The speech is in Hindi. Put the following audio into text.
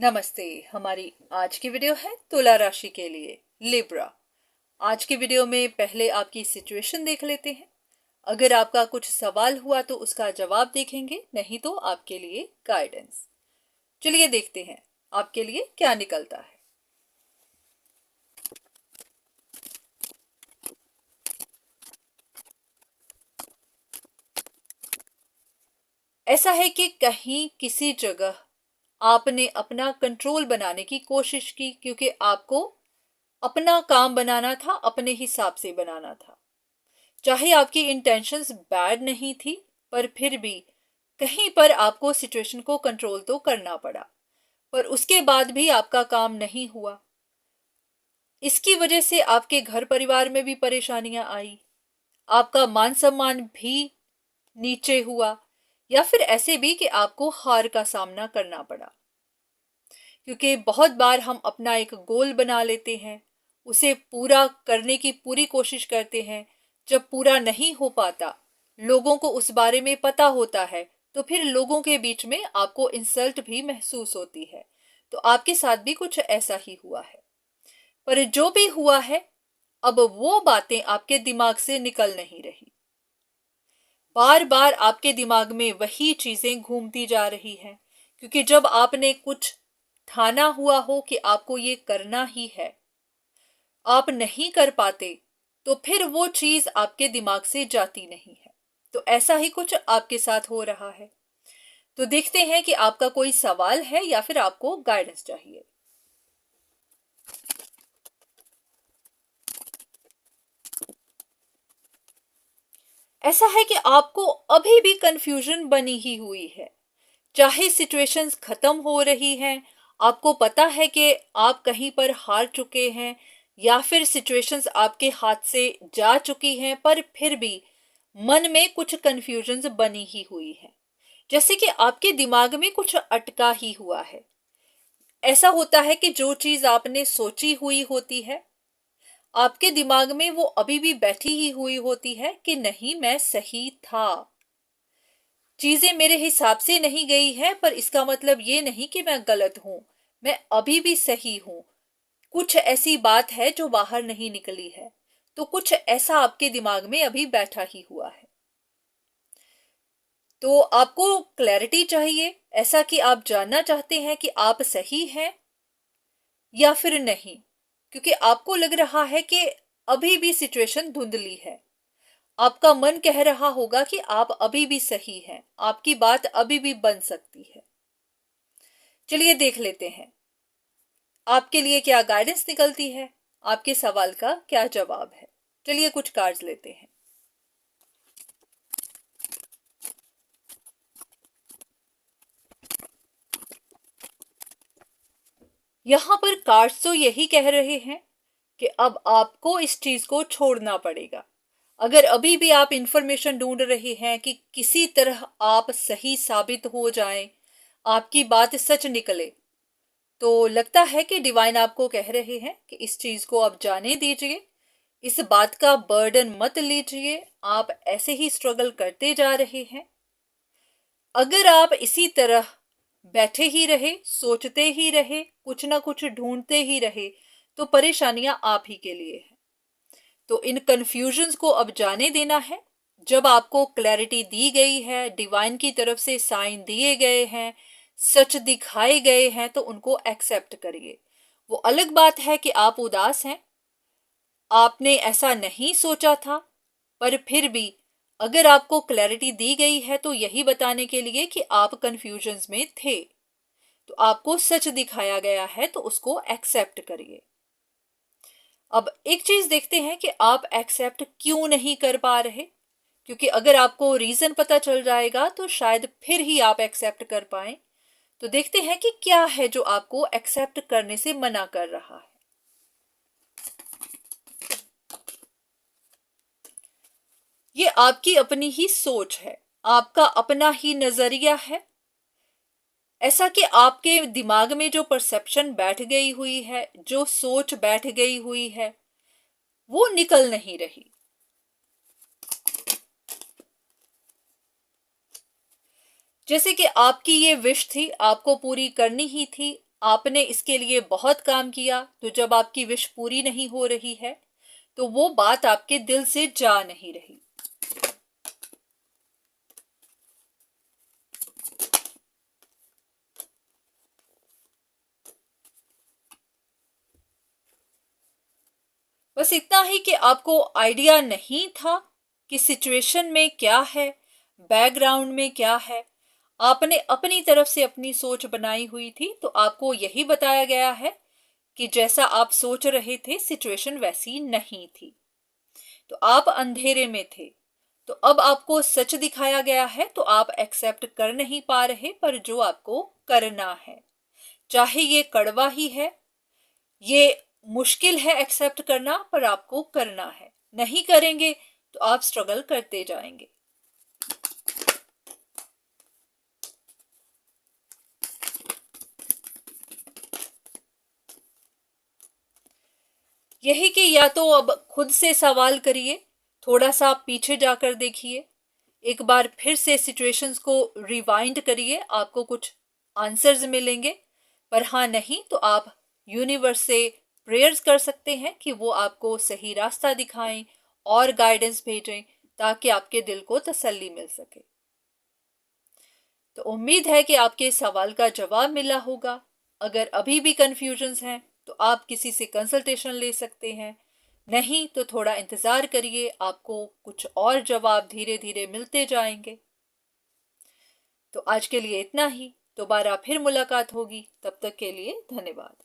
नमस्ते। हमारी आज की वीडियो है तुला राशि के लिए, लिब्रा। आज की वीडियो में पहले आपकी सिचुएशन देख लेते हैं। अगर आपका कुछ सवाल हुआ तो उसका जवाब देखेंगे, नहीं तो आपके लिए गाइडेंस। चलिए देखते हैं आपके लिए क्या निकलता है। ऐसा है कि कहीं किसी जगह आपने अपना कंट्रोल बनाने की कोशिश की, क्योंकि आपको अपना काम बनाना था, अपने हिसाब से बनाना था। चाहे आपकी इंटेंशंस बैड नहीं थी, पर फिर भी कहीं पर आपको सिचुएशन को कंट्रोल तो करना पड़ा। पर उसके बाद भी आपका काम नहीं हुआ। इसकी वजह से आपके घर परिवार में भी परेशानियां आई, आपका मान सम्मान भी नीचे हुआ, या फिर ऐसे भी कि आपको हार का सामना करना पड़ा। क्योंकि बहुत बार हम अपना एक गोल बना लेते हैं, उसे पूरा करने की पूरी कोशिश करते हैं। जब पूरा नहीं हो पाता, लोगों को उस बारे में पता होता है, तो फिर लोगों के बीच में आपको इंसल्ट भी महसूस होती है। तो आपके साथ भी कुछ ऐसा ही हुआ है। पर जो भी हुआ है, अब वो बातें आपके दिमाग से निकल नहीं रही। बार बार आपके दिमाग में वही चीजें घूमती जा रही हैं। क्योंकि जब आपने कुछ ठाना हुआ हो कि आपको ये करना ही है, आप नहीं कर पाते, तो फिर वो चीज आपके दिमाग से जाती नहीं है। तो ऐसा ही कुछ आपके साथ हो रहा है। तो देखते हैं कि आपका कोई सवाल है या फिर आपको गाइडेंस चाहिए। ऐसा है कि आपको अभी भी कंफ्यूजन बनी ही हुई है। चाहे सिचुएशंस खत्म हो रही हैं, आपको पता है कि आप कहीं पर हार चुके हैं, या फिर सिचुएशंस आपके हाथ से जा चुकी हैं, पर फिर भी मन में कुछ कंफ्यूजन्स बनी ही हुई है। जैसे कि आपके दिमाग में कुछ अटका ही हुआ है। ऐसा होता है कि जो चीज आपने सोची हुई होती है, आपके दिमाग में वो अभी भी बैठी ही हुई होती है कि नहीं, मैं सही था, चीजें मेरे हिसाब से नहीं गई है, पर इसका मतलब ये नहीं कि मैं गलत हूं, मैं अभी भी सही हूं। कुछ ऐसी बात है जो बाहर नहीं निकली है। तो कुछ ऐसा आपके दिमाग में अभी बैठा ही हुआ है। तो आपको क्लैरिटी चाहिए, ऐसा कि आप जानना चाहते हैं कि आप सही हैं या फिर नहीं। क्योंकि आपको लग रहा है कि अभी भी सिचुएशन धुंधली है। आपका मन कह रहा होगा कि आप अभी भी सही हैं, आपकी बात अभी भी बन सकती है। चलिए देख लेते हैं आपके लिए क्या गाइडेंस निकलती है, आपके सवाल का क्या जवाब है। चलिए कुछ कार्ड्स लेते हैं। यहां पर कार्ड्स तो यही कह रहे हैं कि अब आपको इस चीज को छोड़ना पड़ेगा। अगर अभी भी आप इंफॉर्मेशन ढूंढ रहे हैं कि किसी तरह आप सही साबित हो जाएं, आपकी बात सच निकले, तो लगता है कि डिवाइन आपको कह रहे हैं कि इस चीज को आप जाने दीजिए, इस बात का बर्डन मत लीजिए। आप ऐसे ही स्ट्रगल करते जा रहे हैं। अगर आप इसी तरह बैठे ही रहे, सोचते ही रहे, कुछ ना कुछ ढूंढते ही रहे, तो परेशानियां आप ही के लिए है। तो इन कंफ्यूजन्स को अब जाने देना है। जब आपको क्लैरिटी दी गई है, डिवाइन की तरफ से साइन दिए गए हैं, सच दिखाए गए हैं, तो उनको एक्सेप्ट करिए। वो अलग बात है कि आप उदास हैं, आपने ऐसा नहीं सोचा था, पर फिर भी अगर आपको क्लैरिटी दी गई है तो यही बताने के लिए कि आप कंफ्यूजन्स में थे। तो आपको सच दिखाया गया है, तो उसको एक्सेप्ट करिए। अब एक चीज देखते हैं कि आप एक्सेप्ट क्यों नहीं कर पा रहे। क्योंकि अगर आपको रीजन पता चल जाएगा तो शायद फिर ही आप एक्सेप्ट कर पाए। तो देखते हैं कि क्या है जो आपको एक्सेप्ट करने से मना कर रहा है। ये आपकी अपनी ही सोच है, आपका अपना ही नजरिया है। ऐसा कि आपके दिमाग में जो परसेप्शन बैठ गई हुई है, जो सोच बैठ गई हुई है, वो निकल नहीं रही। जैसे कि आपकी ये विश थी, आपको पूरी करनी ही थी। आपने इसके लिए बहुत काम किया, तो जब आपकी विश पूरी नहीं हो रही है तो वो बात आपके दिल से जा नहीं रही। बस इतना ही कि आपको आइडिया नहीं था कि सिचुएशन में क्या है, बैकग्राउंड में क्या है। आपने अपनी तरफ से अपनी सोच बनाई हुई थी, तो आपको यही बताया गया है कि जैसा आप सोच रहे थे सिचुएशन वैसी नहीं थी, तो आप अंधेरे में थे। तो अब आपको सच दिखाया गया है, तो आप एक्सेप्ट कर नहीं पा रहे, पर जो आपको करना है, चाहे ये कड़वा ही है, ये मुश्किल है एक्सेप्ट करना, पर आपको करना है। नहीं करेंगे तो आप स्ट्रगल करते जाएंगे। यही कि या तो अब खुद से सवाल करिए, थोड़ा सा आप पीछे जाकर देखिए, एक बार फिर से सिचुएशंस को रिवाइंड करिए, आपको कुछ आंसर्स मिलेंगे। पर हाँ नहीं तो आप यूनिवर्स से प्रेयर्स कर सकते हैं कि वो आपको सही रास्ता दिखाएं और गाइडेंस भेजें, ताकि आपके दिल को तसल्ली मिल सके। तो उम्मीद है कि आपके सवाल का जवाब मिला होगा। अगर अभी भी कंफ्यूजन्स हैं तो आप किसी से कंसल्टेशन ले सकते हैं, नहीं तो थोड़ा इंतज़ार करिए, आपको कुछ और जवाब धीरे धीरे मिलते जाएंगे। तो आज के लिए इतना ही, दोबारा फिर मुलाकात होगी, तब तक के लिए धन्यवाद।